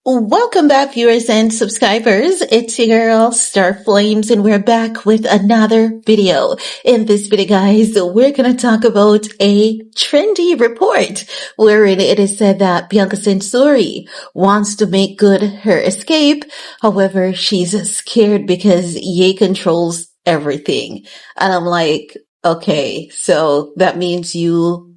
Welcome back, viewers and subscribers. It's your girl, Star Flames, and we're back with another video. In this video, guys, we're going to talk about a trendy report wherein it is said that Bianca Censori wants to make good her escape. However, she's scared because Ye controls everything. And I'm like, okay, so that means you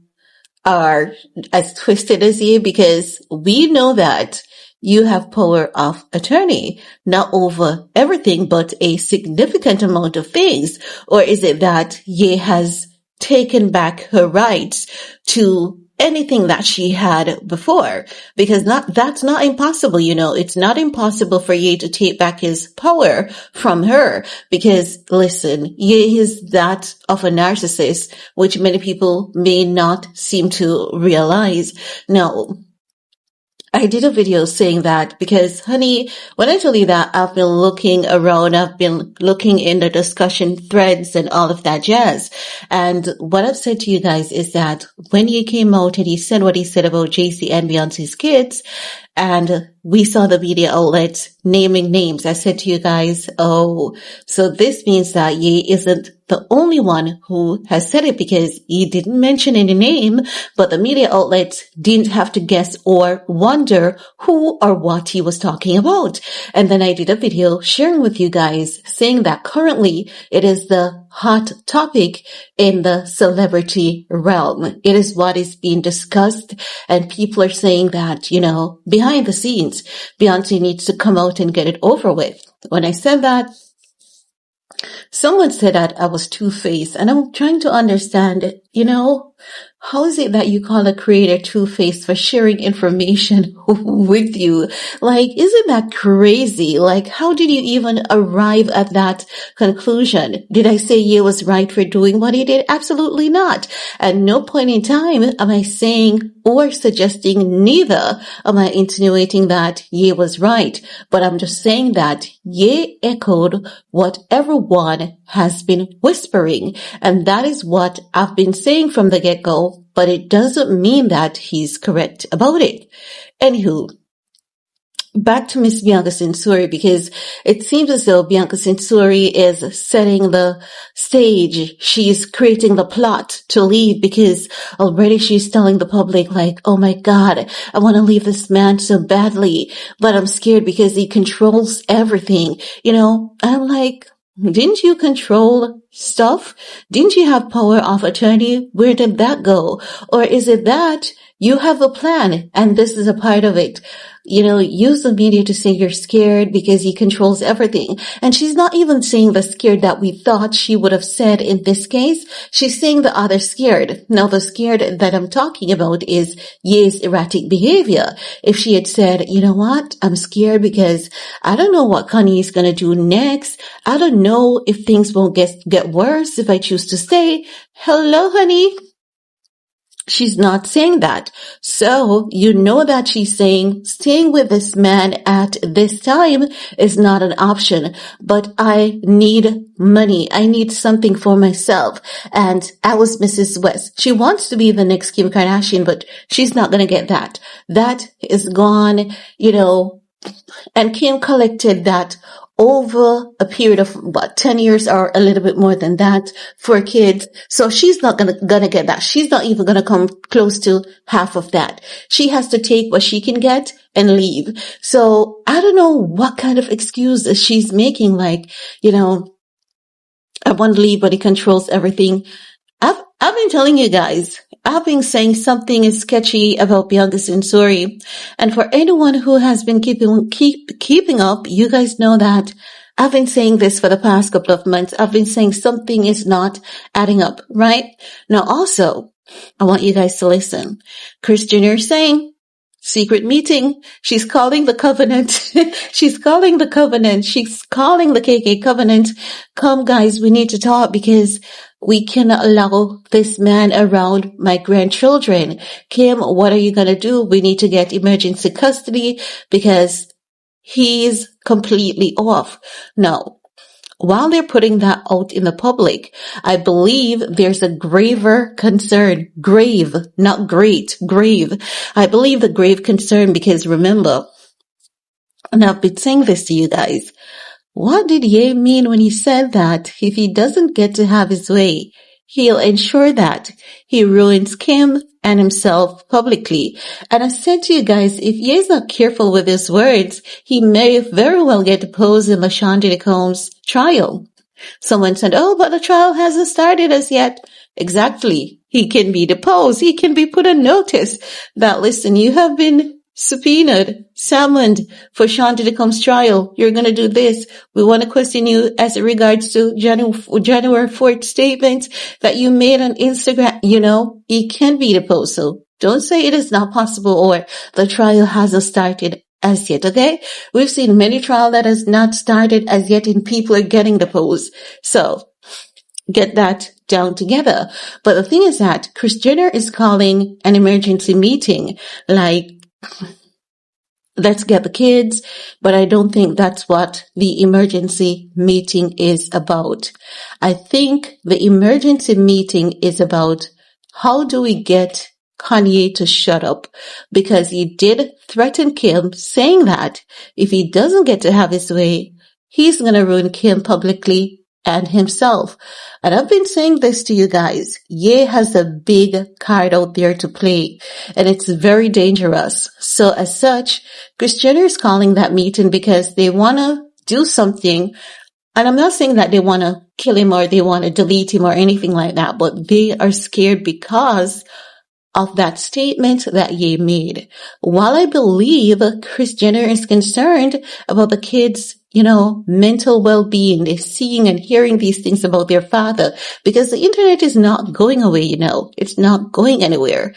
are as twisted as Ye, because we know that you have power of attorney, not over everything, but a significant amount of things. Or is it that Ye has taken back her rights to anything that she had before? Because that's not impossible, It's not impossible for Ye to take back his power from her. Because listen, Ye is that of a narcissist, which many people may not seem to realize. Now, I did a video saying that because, honey, when I tell you that I've been looking around, I've been looking in the discussion threads and all of that jazz. And what I've said to you guys is that when he came out and he said what he said about JC and Beyonce's kids, and we saw the media outlets naming names, I said to you guys, oh, so this means that Ye isn't the only one who has said it, because he didn't mention any name, but the media outlets didn't have to guess or wonder who or what he was talking about. And then I did a video sharing with you guys saying that currently it is the hot topic in the celebrity realm. It is what is being discussed, and people are saying that, behind the scenes, Beyonce needs to come out and get it over with. When I said that, someone said that I was two-faced, and I'm trying to understand, how is it that you call a creator two-faced for sharing information with you? Like, isn't that crazy? Like, how did you even arrive at that conclusion? Did I say Ye was right for doing what he did? Absolutely not. At no point in time am I saying or suggesting, neither am I insinuating that Ye was right. But I'm just saying that Ye echoed what everyone has been whispering. And that is what I've been saying from the get-go, but it doesn't mean that he's correct about it. Anywho, back to Miss Bianca Censori, because it seems as though Bianca Censori is setting the stage. She's creating the plot to leave, because already she's telling the public, like, oh my God, I want to leave this man so badly, but I'm scared because he controls everything. I'm like, didn't you control stuff? Didn't you have power of attorney? Where did that go? Or is it that you have a plan and this is a part of it? Use the media to say you're scared because he controls everything. And she's not even saying the scared that we thought she would have said in this case. She's saying the other scared. Now, the scared that I'm talking about is Ye's erratic behavior. If she had said, you know what, I'm scared because I don't know what Kanye is going to do next. I don't know if things won't get worse if I choose to stay. Hello, honey. She's not saying that. So you know that she's saying staying with this man at this time is not an option, but I need money. I need something for myself. And I was Mrs. West. She wants to be the next Kim Kardashian, but she's not going to get that. That is gone, and Kim collected that over a period of 10 years or a little bit more than that for kids. So she's not gonna get that. She's not even gonna come close to half of that. She has to take what she can get and leave. So I don't know what kind of excuse she's making. Like, I want to leave, but he controls everything. I've been telling you guys, I've been saying something is sketchy about Bianca Censori. And for anyone who has been keeping up, you guys know that I've been saying this for the past couple of months. I've been saying something is not adding up, right? Now also, I want you guys to listen. Kris Jenner is saying, secret meeting. She's calling the covenant. She's calling the covenant. She's calling the KK covenant. Come guys, we need to talk because we cannot allow this man around my grandchildren. Kim, what are you going to do? We need to get emergency custody because he's completely off. Now, while they're putting that out in the public, I believe there's a graver concern. Grave, not great, grave. I believe the grave concern because remember, and I've been saying this to you guys, what did Ye mean when he said that if he doesn't get to have his way, he'll ensure that he ruins Kim and himself publicly? And I said to you guys, if Ye's not careful with his words, he may very well get deposed in LaShawn Combs' trial. Someone said, oh, but the trial hasn't started as yet. Exactly. He can be deposed. He can be put on notice that, listen, you have been subpoenaed, summoned for Sean Diddy Combs' trial. You're going to do this. We want to question you as it regards to January 4th statement that you made on Instagram. You know, he can be deposed. So don't say it is not possible or the trial hasn't started as yet, okay? We've seen many trials that has not started as yet and people are getting deposed. So get that down together. But the thing is that Kris Jenner is calling an emergency meeting, like, let's get the kids, but I don't think that's what the emergency meeting is about. I think the emergency meeting is about how do we get Kanye to shut up, because he did threaten Kim, saying that if he doesn't get to have his way, he's going to ruin Kim publicly and himself. And I've been saying this to you guys. Ye has a big card out there to play, and it's very dangerous. So as such, Kris Jenner is calling that meeting because they want to do something. And I'm not saying that they want to kill him or they want to delete him or anything like that, but they are scared because of that statement that Ye made. While I believe Kris Jenner is concerned about the kids, you know, mental well-being, they're seeing and hearing these things about their father, because the internet is not going away, you know, it's not going anywhere.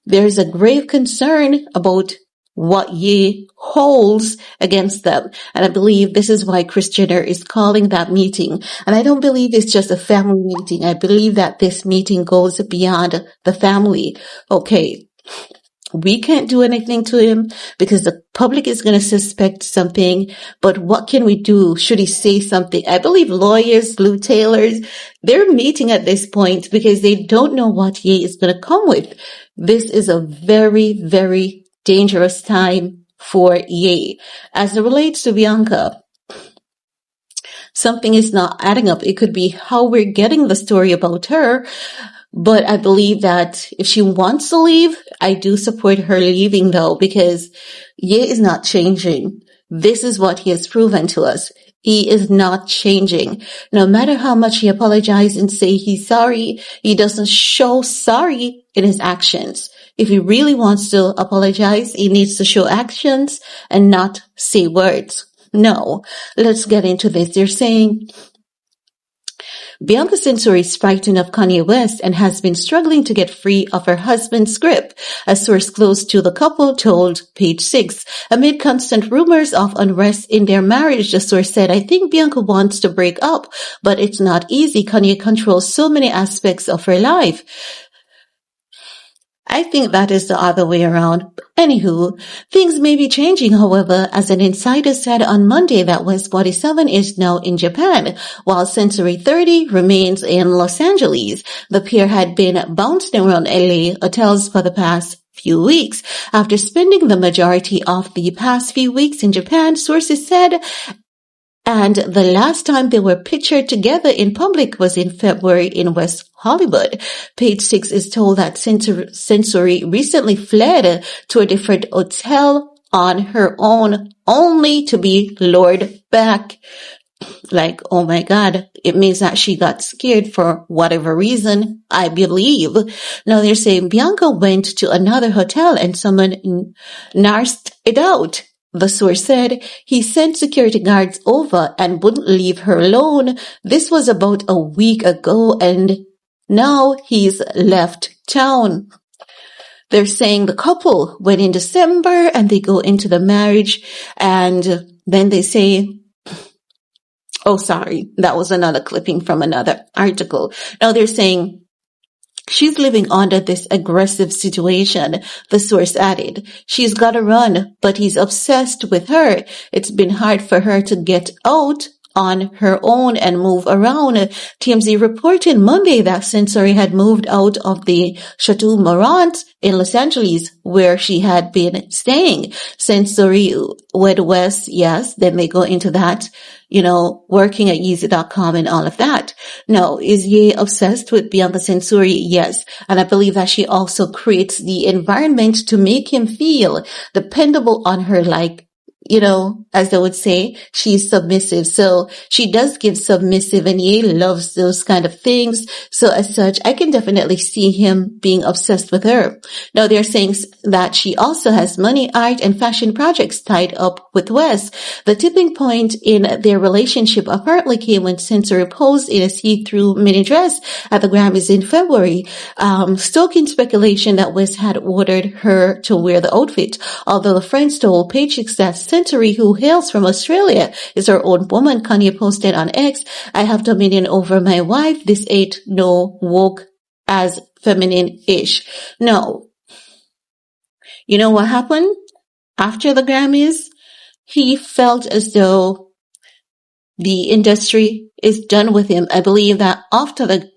There's a grave concern about what Ye holds against them. And I believe this is why Kris Jenner is calling that meeting. And I don't believe it's just a family meeting. I believe that this meeting goes beyond the family. Okay, we can't do anything to him because the public is going to suspect something. But what can we do? Should he say something? I believe lawyers, Lou Taylors, they're meeting at this point because they don't know what Ye is going to come with. This is a very, very dangerous time for Ye. As it relates to Bianca, something is not adding up. It could be how we're getting the story about her, but I believe that if she wants to leave, I do support her leaving though, because Ye is not changing. This is what he has proven to us. He is not changing. No matter how much he apologizes and say he's sorry, he doesn't show sorry in his actions. If he really wants to apologize, he needs to show actions and not say words. No, let's get into this. They're saying Bianca Censori is frightened of Kanye West and has been struggling to get free of her husband's grip. A source close to the couple told Page 6. Amid constant rumors of unrest in their marriage, the source said, I think Bianca wants to break up, but it's not easy. Kanye controls so many aspects of her life. I think that is the other way around. Anywho, things may be changing, however, as an insider said on Monday that West 47 is now in Japan, while Censori 30 remains in Los Angeles. The pair had been bouncing around LA hotels for the past few weeks. After spending the majority of the past few weeks in Japan, sources said, and the last time they were pictured together in public was in February in West Hollywood. Page 6 is told that Censori recently fled to a different hotel on her own, only to be lured back. Like, oh my God, it means that she got scared for whatever reason, I believe. Now they're saying Bianca went to another hotel and someone nursed it out. The source said he sent security guards over and wouldn't leave her alone. This was about a week ago and now he's left town. They're saying the couple went in December and they go into the marriage and then they say, oh, sorry, that was another clipping from another article. Now they're saying she's living under this aggressive situation, the source added. She's got to run, but he's obsessed with her. It's been hard for her to get out on her own and move around. TMZ reported Monday that Censori had moved out of the Chateau Marant in Los Angeles, where she had been staying. Censori went west, yes, then they go into that, working at Yeezy.com and all of that. Now, is Ye obsessed with Bianca Censori? Yes. And I believe that she also creates the environment to make him feel dependable on her, like, as they would say, she's submissive. So she does give submissive, and Ye loves those kind of things. So as such, I can definitely see him being obsessed with her. Now they're saying that she also has money, art, and fashion projects tied up with West. The tipping point in their relationship apparently came when Censori posed in a see-through mini dress at the Grammys in February, stoking speculation that West had ordered her to wear the outfit. Although the friends told Paychecks that Censori, who hails from Australia, is her own woman, Kanye posted on X, "I have dominion over my wife. This ain't no woke as feminine-ish." No. You know what happened? After the Grammys, he felt as though the industry is done with him. I believe that after the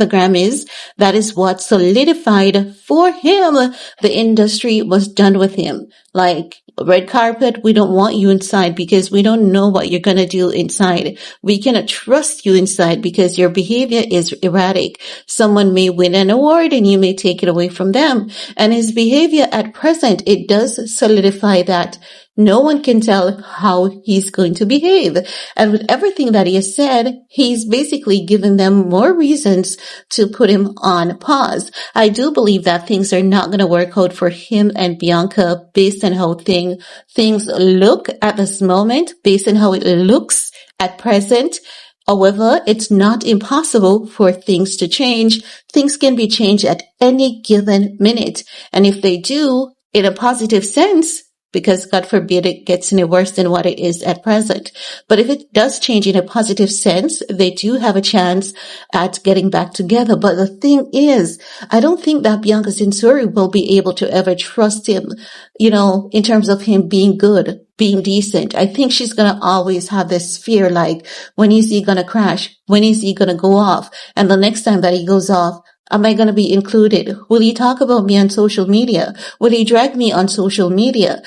Grammys, that is what solidified for him. The industry was done with him. Like, red carpet, we don't want you inside because we don't know what you're going to do inside. We cannot trust you inside because your behavior is erratic. Someone may win an award and you may take it away from them. And his behavior at present, it does solidify that no one can tell how he's going to behave. And with everything that he has said, he's basically given them more reasons to put him on pause. I do believe that things are not going to work out for him and Bianca based on how things look at this moment, based on how it looks at present. However, it's not impossible for things to change. Things can be changed at any given minute. And if they do, in a positive sense, because God forbid it gets any worse than what it is at present. But if it does change in a positive sense, they do have a chance at getting back together. But the thing is, I don't think that Bianca Censori will be able to ever trust him, in terms of him being good, being decent. I think she's going to always have this fear, like, when is he going to crash? When is he going to go off? And the next time that he goes off, am I going to be included? Will he talk about me on social media? Will he drag me on social media?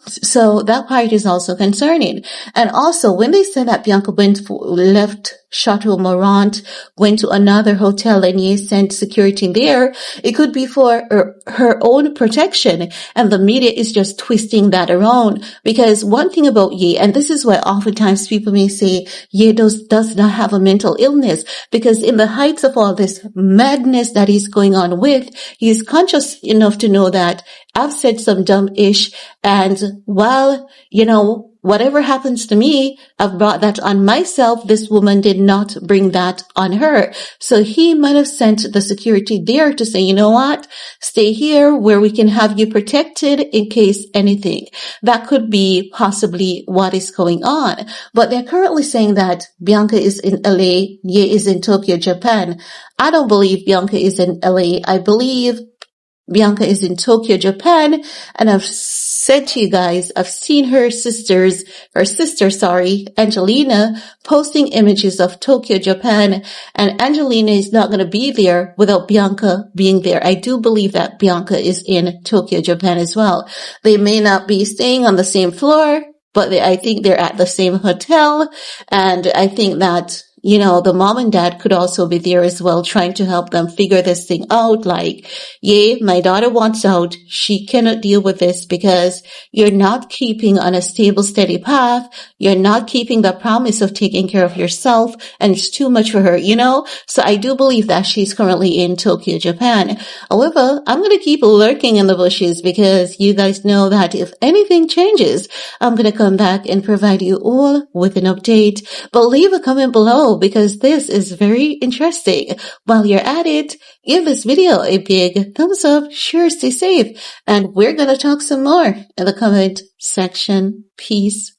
So that part is also concerning. And also, when they said that Bianca left Chateau Marant, went to another hotel and Ye sent security there, it could be for her own protection. And the media is just twisting that around. Because one thing about Ye, and this is why oftentimes people may say Ye does not have a mental illness, because in the heights of all this madness that he's going on with, he's conscious enough to know that I've said some dumb-ish, and while, whatever happens to me, I've brought that on myself. This woman did not bring that on her. So he might have sent the security there to say, you know what? Stay here where we can have you protected in case anything. That could be possibly what is going on. But they're currently saying that Bianca is in LA, Ye is in Tokyo, Japan. I don't believe Bianca is in LA. I believe Bianca is in Tokyo, Japan, and I've said to you guys, I've seen her sister, Angelina, posting images of Tokyo, Japan, and Angelina is not going to be there without Bianca being there. I do believe that Bianca is in Tokyo, Japan as well. They may not be staying on the same floor, but I think they're at the same hotel, and I think that the mom and dad could also be there as well, trying to help them figure this thing out. Like, my daughter wants out. She cannot deal with this because you're not keeping on a stable, steady path. You're not keeping the promise of taking care of yourself, and it's too much for her, So I do believe that she's currently in Tokyo, Japan. However, I'm going to keep lurking in the bushes because you guys know that if anything changes, I'm going to come back and provide you all with an update. But leave a comment below, because this is very interesting. While you're at it, give this video a big thumbs up, sure, stay safe, and we're gonna talk some more in the comment section. Peace.